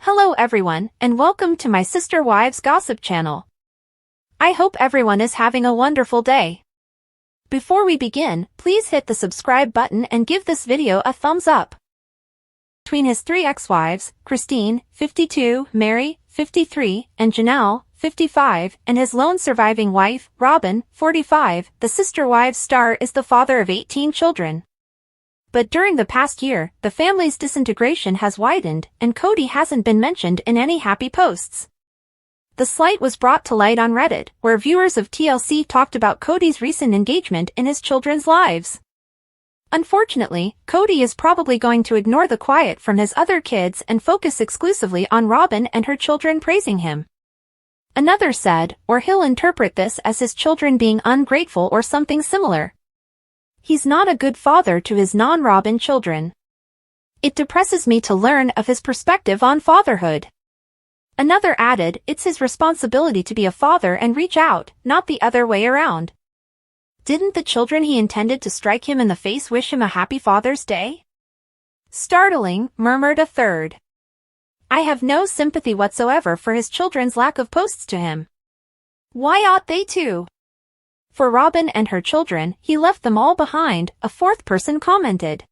Hello everyone, and welcome to my Sister Wives Gossip channel. I hope everyone is having a wonderful day. Before we begin, please hit the subscribe button and give this video a thumbs up. Between his three ex-wives, Cristin, 52, Mary, 53, and Janelle, 55, and his lone surviving wife, Robin, 45, the Sister Wives star is the father of 18 children. But during the past year, the family's disintegration has widened, and Kody hasn't been mentioned in any happy posts. The slight was brought to light on Reddit, where viewers of TLC talked about Kody's recent engagement in his children's lives. Unfortunately, Kody is probably going to ignore the quiet from his other kids and focus exclusively on Robin and her children praising him. Another said, or he'll interpret this as his children being ungrateful or something similar. He's not a good father to his non-Robin children. It depresses me to learn of his perspective on fatherhood. Another added, it's his responsibility to be a father and reach out, not the other way around. Didn't the children he intended to strike him in the face wish him a happy Father's Day? Startling, murmured a third. I have no sympathy whatsoever for his children's lack of posts to him. Why ought they to? For Robin and her children, he left them all behind, a fourth person commented.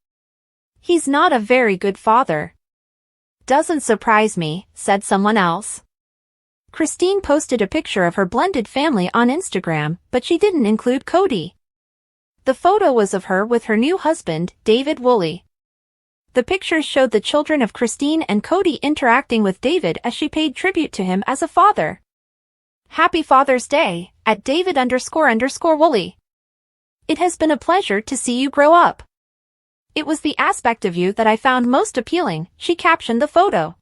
He's not a very good father. Doesn't surprise me, said someone else. Cristin posted a picture of her blended family on Instagram, but she didn't include Kody. The photo was of her with her new husband, David Woolley. The pictures showed the children of Cristin and Kody interacting with David as she paid tribute to him as a father. Happy Father's Day, at David__Woolley. It has been a pleasure to see you grow up. It was the aspect of you that I found most appealing, she captioned the photo.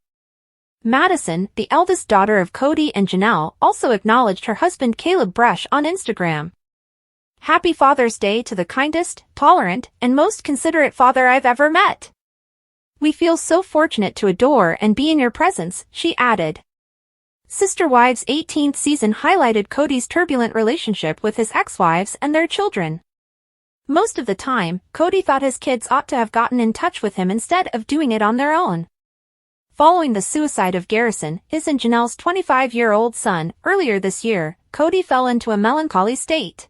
Madison, the eldest daughter of Kody and Janelle, also acknowledged her husband Caleb Brush on Instagram. Happy Father's Day to the kindest, tolerant, and most considerate father I've ever met. We feel so fortunate to adore and be in your presence, she added. Sister Wives' 18th season highlighted Kody's turbulent relationship with his ex-wives and their children. Most of the time, Kody thought his kids ought to have gotten in touch with him instead of doing it on their own. Following the suicide of Garrison, his and Janelle's 25-year-old son, earlier this year, Kody fell into a melancholy state.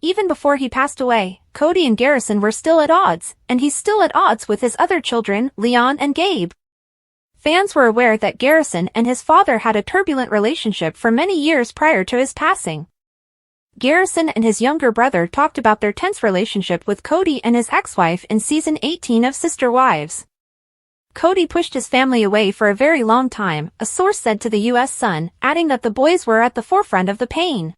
Even before he passed away, Kody and Garrison were still at odds, and he's still at odds with his other children, Leon and Gabe. Fans were aware that Garrison and his father had a turbulent relationship for many years prior to his passing. Garrison and his younger brother talked about their tense relationship with Kody and his ex-wife in season 18 of Sister Wives. Kody pushed his family away for a very long time, a source said to the U.S. Sun, adding that the boys were at the forefront of the pain.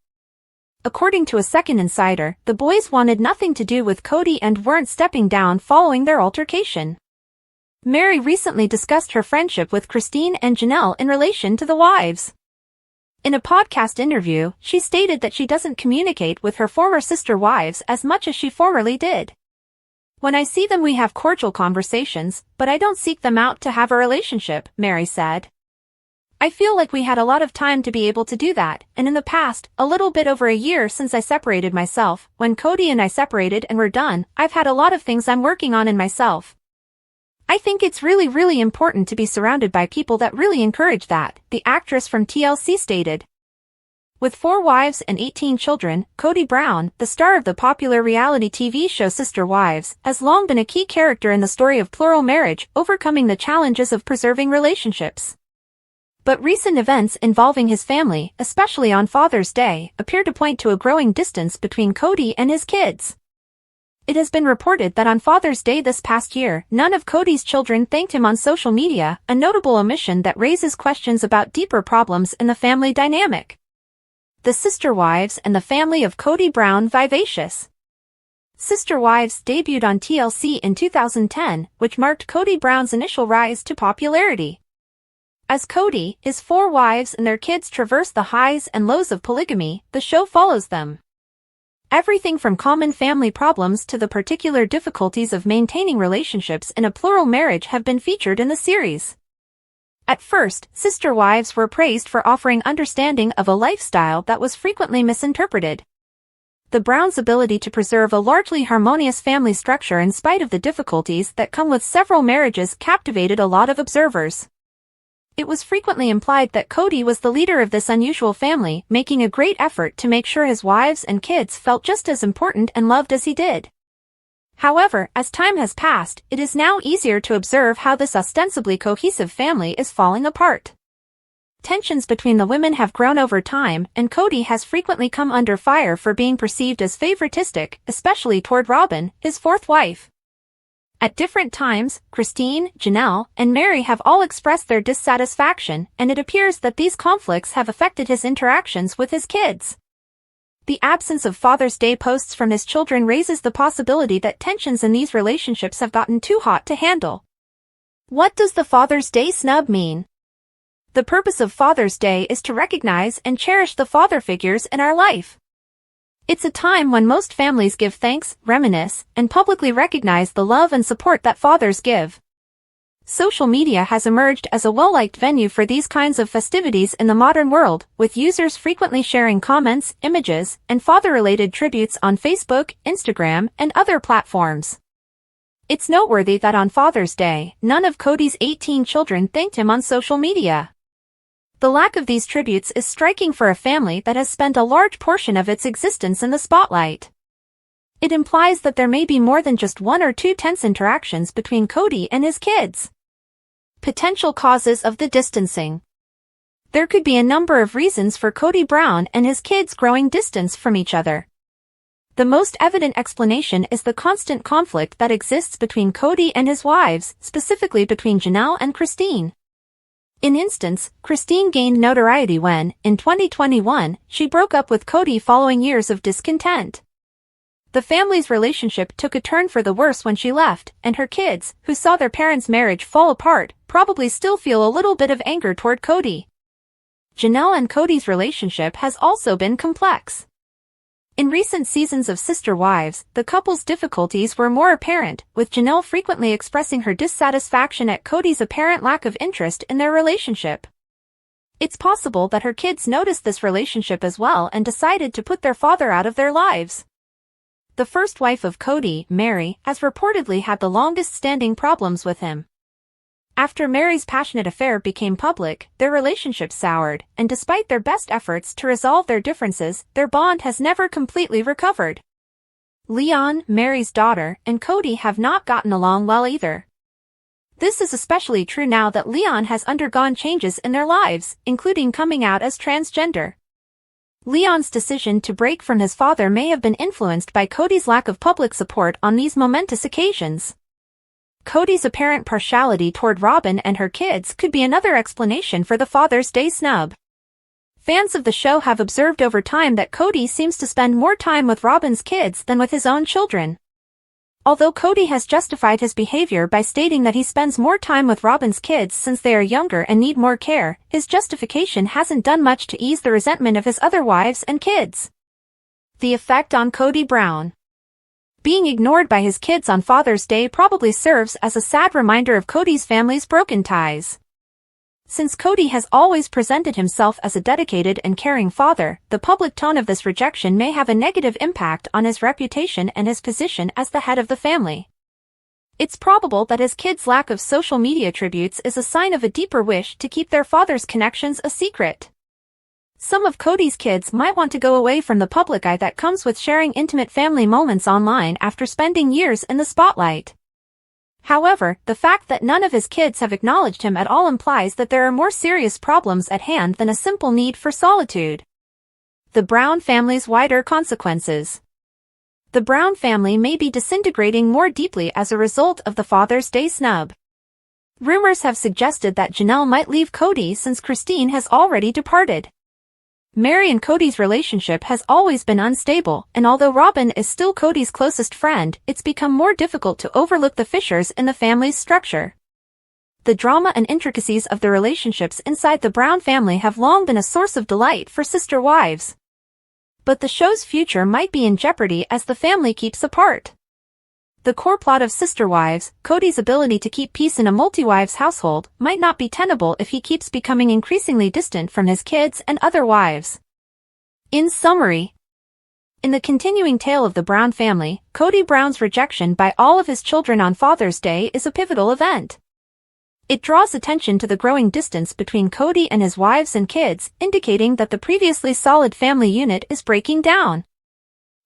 According to a second insider, the boys wanted nothing to do with Kody and weren't stepping down following their altercation. Mary recently discussed her friendship with Cristin and Janelle in relation to the wives. In a podcast interview, she stated that she doesn't communicate with her former sister wives as much as she formerly did. When I see them we have cordial conversations, but I don't seek them out to have a relationship, Mary said. I feel like we had a lot of time to be able to do that, and in the past, a little bit over a year since I separated myself, when Kody and I separated and were done, I've had a lot of things I'm working on in myself. I think it's really important to be surrounded by people that really encourage that, the actress from TLC stated. With 4 wives and 18 children, Kody Brown, the star of the popular reality TV show Sister Wives, has long been a key character in the story of plural marriage, overcoming the challenges of preserving relationships. But recent events involving his family, especially on Father's Day, appear to point to a growing distance between Kody and his kids. It has been reported that on Father's Day this past year, none of Kody's children thanked him on social media, a notable omission that raises questions about deeper problems in the family dynamic. The Sister Wives and the family of Kody Brown vivacious. Sister Wives debuted on TLC in 2010, which marked Kody Brown's initial rise to popularity. As Kody, his 4 wives and their kids traverse the highs and lows of polygamy, the show follows them. Everything from common family problems to the particular difficulties of maintaining relationships in a plural marriage have been featured in the series. At first, Sister Wives were praised for offering understanding of a lifestyle that was frequently misinterpreted. The Browns' ability to preserve a largely harmonious family structure in spite of the difficulties that come with several marriages captivated a lot of observers. It was frequently implied that Kody was the leader of this unusual family, making a great effort to make sure his wives and kids felt just as important and loved as he did. However, as time has passed, it is now easier to observe how this ostensibly cohesive family is falling apart. Tensions between the women have grown over time, and Kody has frequently come under fire for being perceived as favoritistic, especially toward Robin, his fourth wife. At different times, Cristin, Janelle, and Meri have all expressed their dissatisfaction, and it appears that these conflicts have affected his interactions with his kids. The absence of Father's Day posts from his children raises the possibility that tensions in these relationships have gotten too hot to handle. What does the Father's Day snub mean? The purpose of Father's Day is to recognize and cherish the father figures in our life. It's a time when most families give thanks, reminisce, and publicly recognize the love and support that fathers give. Social media has emerged as a well-liked venue for these kinds of festivities in the modern world, with users frequently sharing comments, images, and father-related tributes on Facebook, Instagram, and other platforms. It's noteworthy that on Father's Day, none of Kody's 18 children thanked him on social media. The lack of these tributes is striking for a family that has spent a large portion of its existence in the spotlight. It implies that there may be more than just one or two tense interactions between Kody and his kids. Potential causes of the distancing. There could be a number of reasons for Kody Brown and his kids growing distance from each other. The most evident explanation is the constant conflict that exists between Kody and his wives, specifically between Janelle and Cristin. In instance, Cristin gained notoriety when, in 2021, she broke up with Kody following years of discontent. The family's relationship took a turn for the worse when she left, and her kids, who saw their parents' marriage fall apart, probably still feel a little bit of anger toward Kody. Janelle and Kody's relationship has also been complex. In recent seasons of Sister Wives, the couple's difficulties were more apparent, with Janelle frequently expressing her dissatisfaction at Kody's apparent lack of interest in their relationship. It's possible that her kids noticed this relationship as well and decided to put their father out of their lives. The first wife of Kody, Meri, has reportedly had the longest-standing problems with him. After Meri's passionate affair became public, their relationship soured, and despite their best efforts to resolve their differences, their bond has never completely recovered. Leon, Meri's daughter, and Kody have not gotten along well either. This is especially true now that Leon has undergone changes in their lives, including coming out as transgender. Leon's decision to break from his father may have been influenced by Kody's lack of public support on these momentous occasions. Kody's apparent partiality toward Robin and her kids could be another explanation for the Father's Day snub. Fans of the show have observed over time that Kody seems to spend more time with Robin's kids than with his own children. Although Kody has justified his behavior by stating that he spends more time with Robin's kids since they are younger and need more care, his justification hasn't done much to ease the resentment of his other wives and kids. The effect on Kody Brown. Being ignored by his kids on Father's Day probably serves as a sad reminder of Kody's family's broken ties. Since Kody has always presented himself as a dedicated and caring father, the public tone of this rejection may have a negative impact on his reputation and his position as the head of the family. It's probable that his kids' lack of social media tributes is a sign of a deeper wish to keep their father's connections a secret. Some of Kody's kids might want to go away from the public eye that comes with sharing intimate family moments online after spending years in the spotlight. However, the fact that none of his kids have acknowledged him at all implies that there are more serious problems at hand than a simple need for solitude. The Brown family's wider consequences. The Brown family may be disintegrating more deeply as a result of the Father's Day snub. Rumors have suggested that Janelle might leave Kody since Cristin has already departed. Meri and Kody's relationship has always been unstable, and although Robin is still Kody's closest friend, it's become more difficult to overlook the fissures in the family's structure. The drama and intricacies of the relationships inside the Brown family have long been a source of delight for Sister Wives. But the show's future might be in jeopardy as the family keeps apart. The core plot of Sister Wives, Kody's ability to keep peace in a multi-wives household, might not be tenable if he keeps becoming increasingly distant from his kids and other wives. In summary, in the continuing tale of the Brown family, Kody Brown's rejection by all of his children on Father's Day is a pivotal event. It draws attention to the growing distance between Kody and his wives and kids, indicating that the previously solid family unit is breaking down.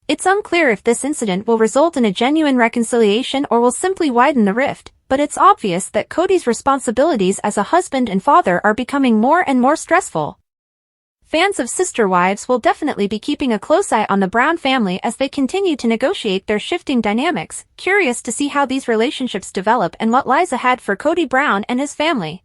It's unclear if this incident will result in a genuine reconciliation or will simply widen the rift, but it's obvious that Kody's responsibilities as a husband and father are becoming more and more stressful. Fans of Sister Wives will definitely be keeping a close eye on the Brown family as they continue to negotiate their shifting dynamics, curious to see how these relationships develop and what lies ahead for Kody Brown and his family.